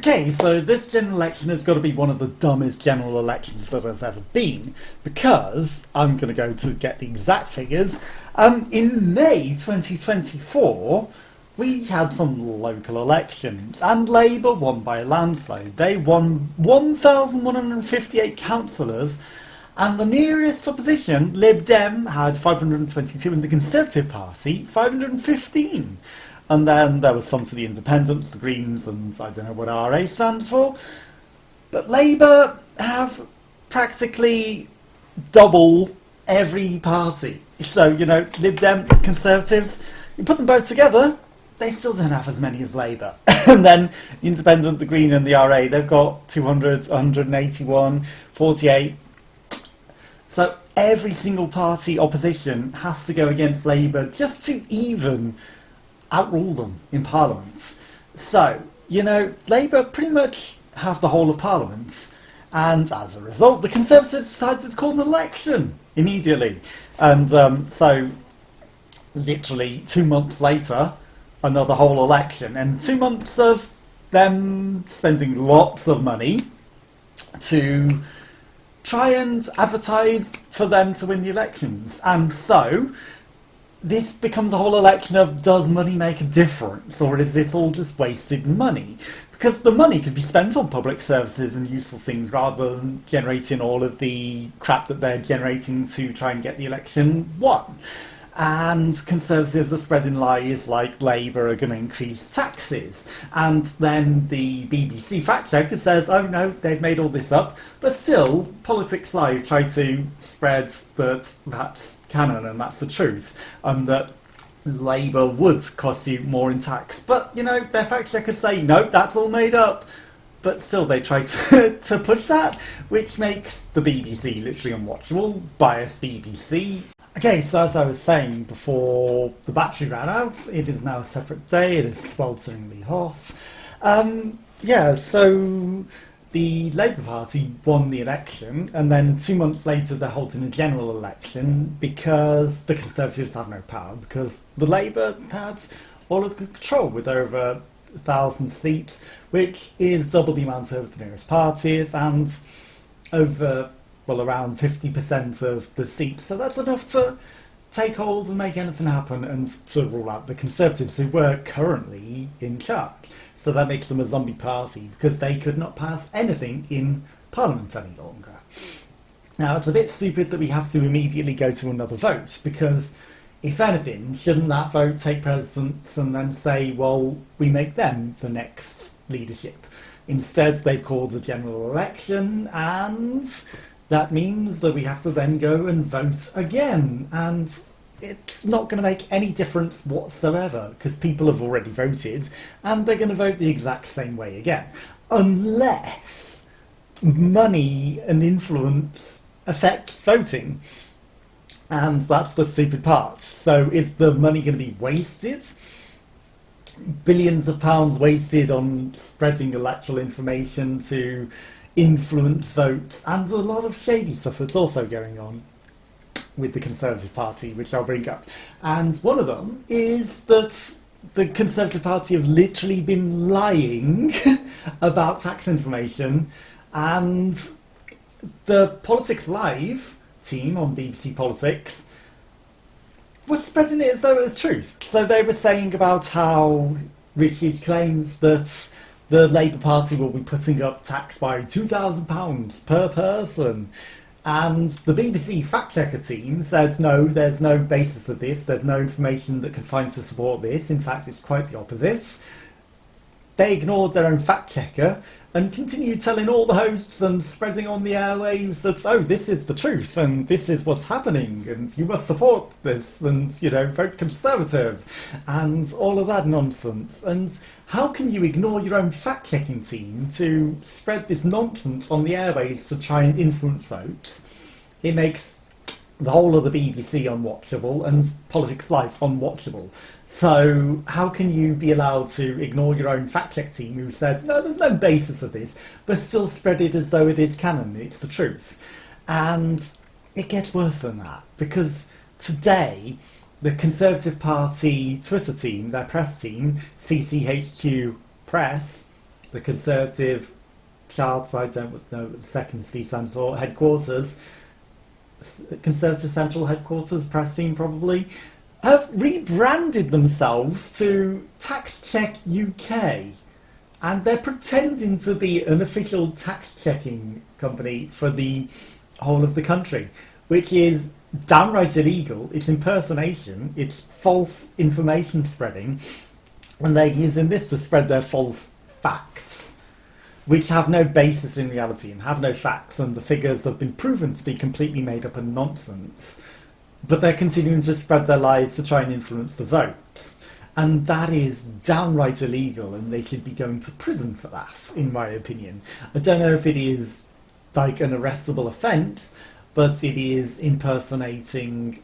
Okay, so this general election has got to be one of the dumbest general elections that has ever been, because I'm going to go to get the exact figures. In May 2024, we had some local elections, and Labour won by a landslide. They won 1,158 councillors, and the nearest opposition, Lib Dem, had 522, and the Conservative Party, 515. And then there was some to the Independents, the Greens, and I don't know what RA stands for. But Labour have practically double every party. So, Lib Dem, Conservatives, you put them both together, they still don't have as many as Labour. And then the Independent, the Green, and the RA, they've got 200, 181, 48. So every single party opposition has to go against Labour just to even outrule them in Parliament. So, Labour pretty much has the whole of Parliament, and as a result, the Conservatives decided to call an election immediately. And so, literally 2 months later, another whole election, and 2 months of them spending lots of money to try and advertise for them to win the elections. And so this becomes a whole election of, does money make a difference, or is this all just wasted money? Because the money could be spent on public services and useful things rather than generating all of the crap that they're generating to try and get the election won. And Conservatives are spreading lies like Labour are going to increase taxes. And then the BBC fact checker says, oh no, they've made all this up. But still, Politics Live try to spread that that's canon and that's the truth. And that Labour would cost you more in tax. But, their fact checkers say, no, that's all made up. But still they try to push that, which makes the BBC literally unwatchable. Biased BBC. Okay, so as I was saying before the battery ran out, it is now a separate day, it is swelteringly hot. So the Labour Party won the election, and then 2 months later they're holding a general election because the Conservatives have no power, because the Labour had all of the control with over 1,000 seats, which is double the amount of the nearest parties, and over around 50% of the seats. So that's enough to take hold and make anything happen and to rule out the Conservatives, who were currently in charge. So that makes them a zombie party because they could not pass anything in Parliament any longer. Now, it's a bit stupid that we have to immediately go to another vote, because if anything, shouldn't that vote take precedence and then say, well, we make them the next leadership? Instead, they've called a general election, and that means that we have to then go and vote again, and it's not going to make any difference whatsoever, because people have already voted, and they're going to vote the exact same way again. Unless money and influence affects voting. And that's the stupid part. So is the money going to be wasted? Billions of pounds wasted on spreading electoral information to influence votes, and a lot of shady stuff that's also going on with the Conservative Party, which I'll bring up. And one of them is that the Conservative Party have literally been lying about tax information, and the Politics Live team on BBC Politics was spreading it as though it was truth. So they were saying about how Richie's claims that the Labour Party will be putting up tax by £2,000 per person. And the BBC fact-checker team said, no, there's no basis of this, there's no information that can find to support this, in fact it's quite the opposite. They ignored their own fact-checker and continued telling all the hosts and spreading on the airwaves that, oh, this is the truth and this is what's happening and you must support this and, vote Conservative and all of that nonsense. And how can you ignore your own fact-checking team to spread this nonsense on the airwaves to try and influence votes? It makes the whole of the BBC unwatchable and Politics Live unwatchable. So how can you be allowed to ignore your own fact-check team who said, no, there's no basis of this, but still spread it as though it is canon, it's the truth? And it gets worse than that, because today the Conservative Party Twitter team, their press team, CCHQ Press, The Conservative charts, I don't know what the second C stands for, headquarters, Conservative Central Headquarters, press team probably, have rebranded themselves to Tax Check UK. And they're pretending to be an official tax checking company for the whole of the country, which is downright illegal. It's impersonation, it's false information spreading, and they're using this to spread their false facts, which have no basis in reality and have no facts, and the figures have been proven to be completely made up and nonsense. But they're continuing to spread their lies to try and influence the votes. And that is downright illegal, and they should be going to prison for that, in my opinion. I don't know if it is like an arrestable offence, but it is impersonating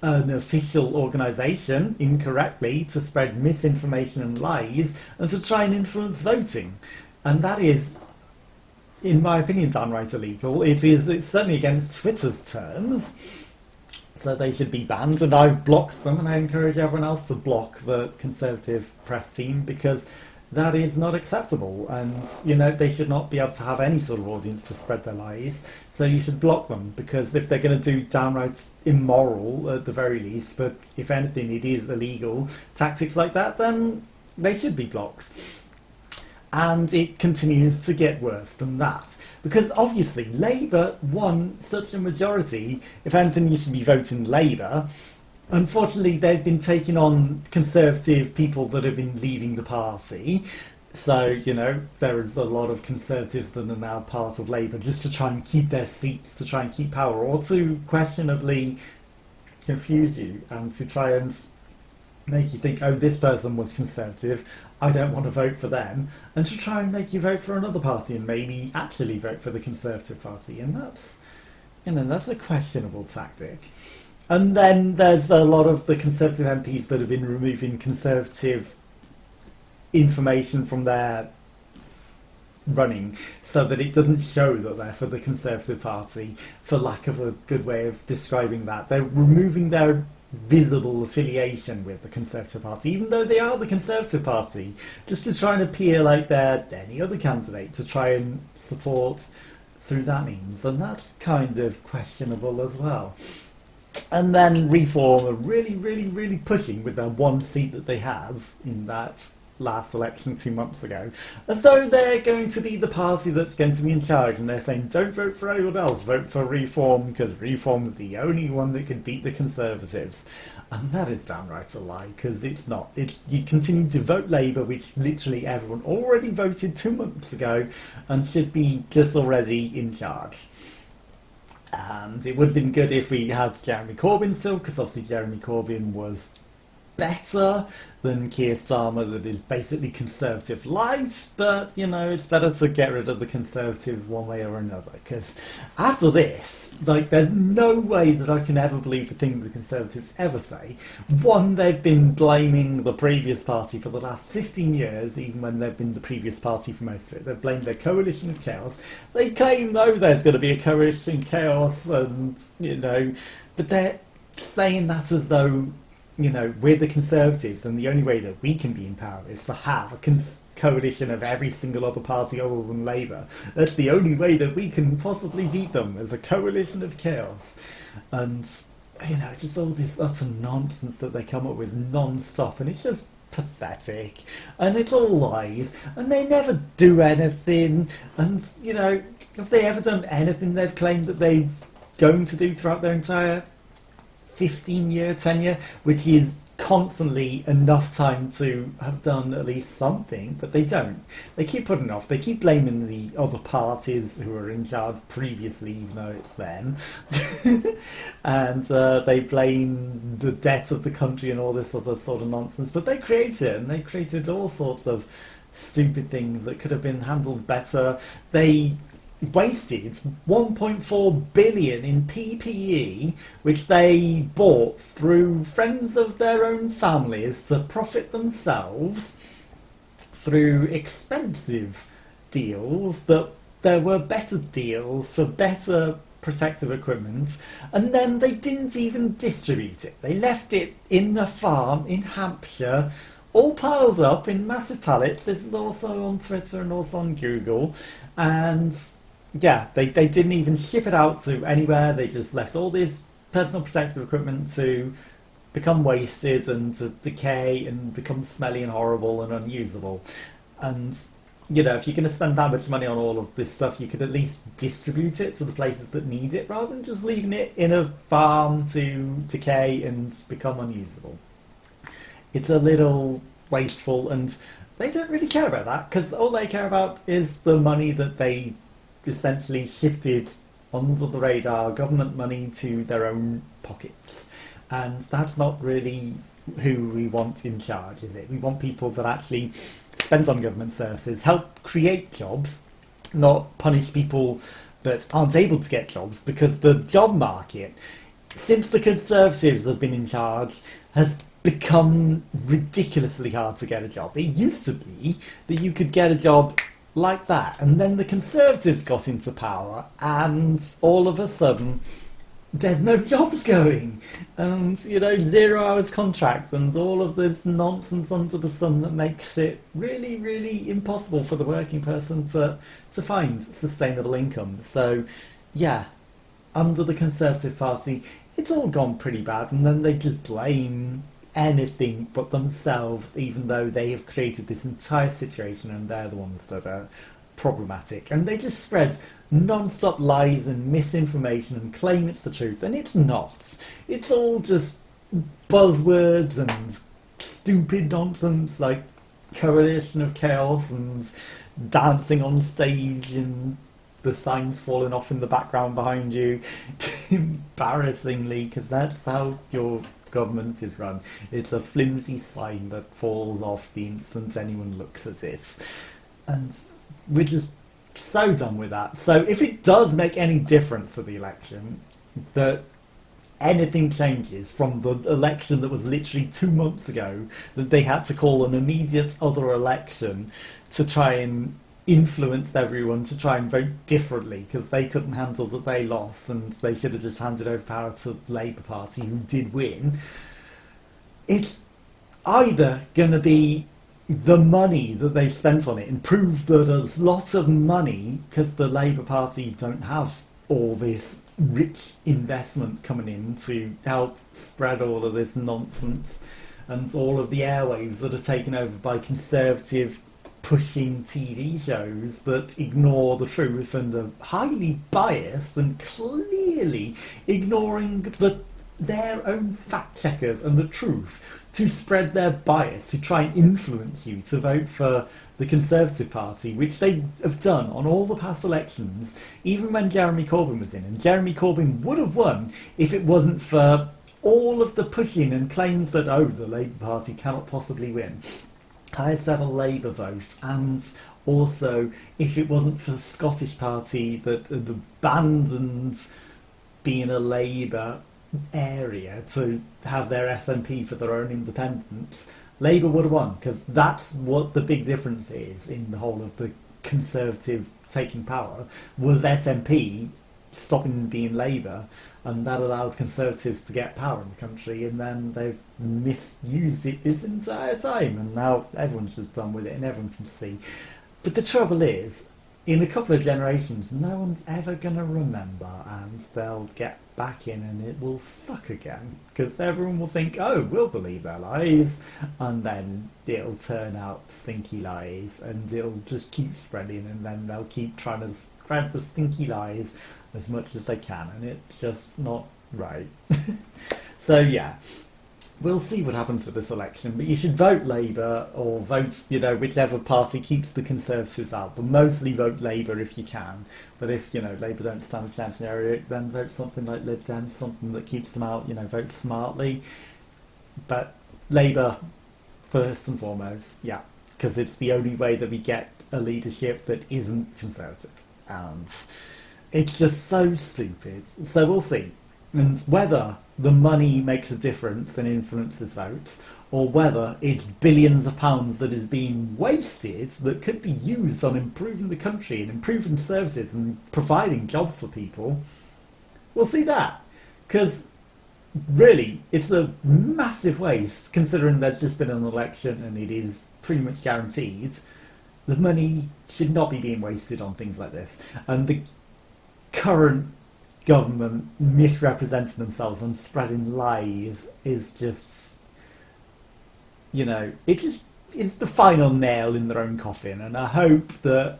an official organisation incorrectly to spread misinformation and lies and to try and influence voting. And that is, in my opinion, downright illegal. It's certainly against Twitter's terms. So they should be banned, and I've blocked them, and I encourage everyone else to block the Conservative press team, because that is not acceptable, and they should not be able to have any sort of audience to spread their lies. So you should block them, because if they're going to do downright immoral, at the very least, but if anything it is illegal, tactics like that, then they should be blocked. And it continues to get worse than that. Because obviously Labour won such a majority, if anything you should be voting Labour. Unfortunately they've been taking on Conservative people that have been leaving the party. So, there is a lot of Conservatives that are now part of Labour just to try and keep their seats, to try and keep power, or to questionably confuse you and to try and make you think, oh, this person was Conservative, I don't want to vote for them, and to try and make you vote for another party and maybe actually vote for the Conservative Party, and that's a questionable tactic. And then there's a lot of the Conservative MPs that have been removing Conservative information from their running so that it doesn't show that they're for the Conservative Party, for lack of a good way of describing that. They're removing their visible affiliation with the Conservative Party, even though they are the Conservative Party, just to try and appear like they're any other candidate, to try and support through that means, and that's kind of questionable as well. And then Reform are really, really, really pushing with their one seat that they had in that last election 2 months ago, as though they're going to be the party that's going to be in charge, and they're saying don't vote for anyone else, vote for Reform, because Reform is the only one that can beat the Conservatives. And that is downright a lie, because it's not. You continue to vote Labour, which literally everyone already voted 2 months ago and should be just already in charge. And it would have been good if we had Jeremy Corbyn still, because obviously Jeremy Corbyn was better than Keir Starmer, that is basically Conservative light, but it's better to get rid of the Conservative one way or another, because after this, there's no way that I can ever believe a thing the Conservatives ever say. One, they've been blaming the previous party for the last 15 years, even when they've been the previous party for most of it. They've blamed their coalition of chaos. They claim, no, there's going to be a coalition of chaos, and but they're saying that as though we're the Conservatives, and the only way that we can be in power is to have a coalition of every single other party other than Labour. That's the only way that we can possibly beat them, as a coalition of chaos. And, just all this utter nonsense that they come up with non-stop, and it's just pathetic. And it's all lies, and they never do anything. And, have they ever done anything they've claimed that they're going to do throughout their entire 15-year tenure, which is constantly enough time to have done at least something, but they don't. They keep putting it off. They keep blaming the other parties who were in charge previously, even though it's them. And they blame the debt of the country and all this other sort of nonsense, but they create it, and they created all sorts of stupid things that could have been handled better. They wasted 1.4 billion in PPE, which they bought through friends of their own families to profit themselves through expensive deals, that there were better deals for better protective equipment, and then they didn't even distribute it. They left it in a farm in Hampshire all piled up in massive pallets. This is also on Twitter and also on Google. And yeah, they didn't even ship it out to anywhere. They just left all this personal protective equipment to become wasted and to decay and become smelly and horrible and unusable. And you know, if you're going to spend that much money on all of this stuff, you could at least distribute it to the places that need it rather than just leaving it in a farm to decay and become unusable. It's a little wasteful, and they don't really care about that because all they care about is the money that they essentially shifted under the radar, government money, to their own pockets. And that's not really who we want in charge, is it? We want people that actually spend on government services, help create jobs, not punish people that aren't able to get jobs, because the job market, since the Conservatives have been in charge, has become ridiculously hard to get a job. It used to be that you could get a job like that, and then the Conservatives got into power, and all of a sudden there's no jobs going, and you know, 0 hours contracts and all of this nonsense under the sun that makes it really, really impossible for the working person to find sustainable income. So yeah, under the Conservative Party it's all gone pretty bad, and then they just blame anything but themselves, even though they have created this entire situation and they're the ones that are problematic. And they just spread non-stop lies and misinformation and claim it's the truth, and it's not. It's all just buzzwords and stupid nonsense like coalition of chaos and dancing on stage and the signs falling off in the background behind you embarrassingly, because that's how your government is run. It's a flimsy sign that falls off the instant anyone looks at it, and we're just so done with that. So if it does make any difference to the election, that anything changes from the election that was literally 2 months ago, that they had to call an immediate other election to try and influence everyone to try and vote differently because they couldn't handle that they lost and they should have just handed over power to the Labour Party, who did win. It's either going to be the money that they've spent on it and prove that there's lots of money because the Labour Party don't have all this rich investment coming in to help spread all of this nonsense, and all of the airwaves that are taken over by Conservative pushing TV shows that ignore the truth and are highly biased and clearly ignoring their own fact checkers and the truth to spread their bias, to try and influence you to vote for the Conservative Party, which they have done on all the past elections, even when Jeremy Corbyn was in. And Jeremy Corbyn would have won if it wasn't for all of the pushing and claims that, oh, the Labour Party cannot possibly win. Highest ever Labour vote, and also if it wasn't for the Scottish Party that had abandoned being a Labour area to have their SNP for their own independence, Labour would have won, because that's what the big difference is in the whole of the Conservative taking power, was SNP stopping being Labour, and that allowed Conservatives to get power in the country, and then they've misused it this entire time, and now everyone's just done with it and everyone can see. But the trouble is, in a couple of generations, no one's ever going to remember, and they'll get back in and it will suck again, because everyone will think, oh, we'll believe their lies, and then it'll turn out stinky lies, and it'll just keep spreading, and then they'll keep trying to spread the stinky lies as much as they can, and it's just not right. So yeah, we'll see what happens with this election, but you should vote Labour or vote, you know, whichever party keeps the Conservatives out, but mostly vote Labour if you can. But if, you know, Labour don't stand a chance in the area, then vote something like Lib Dem, something that keeps them out, you know, vote smartly. But Labour first and foremost, yeah, because it's the only way that we get a leadership that isn't Conservative. And it's just so stupid. So we'll see. And whether the money makes a difference and influences votes, or whether it's billions of pounds that is being wasted that could be used on improving the country and improving services and providing jobs for people, we'll see that. Because really, it's a massive waste considering there's just been an election and it is pretty much guaranteed. The money should not be being wasted on things like this. And the current government misrepresenting themselves and spreading lies is just, it just is the final nail in their own coffin. And I hope that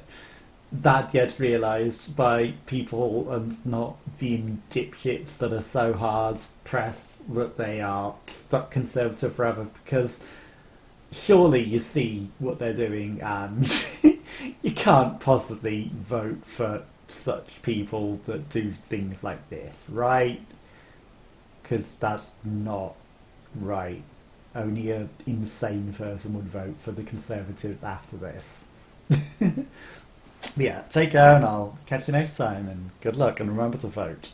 that gets realised by people and not being dipshits that are so hard pressed that they are stuck conservative forever, because surely you see what they're doing and you can't possibly vote for such people that do things like this, right? Because that's not right. Only an insane person would vote for the Conservatives after this. Yeah, take care and I'll catch you next time, and good luck and remember to vote.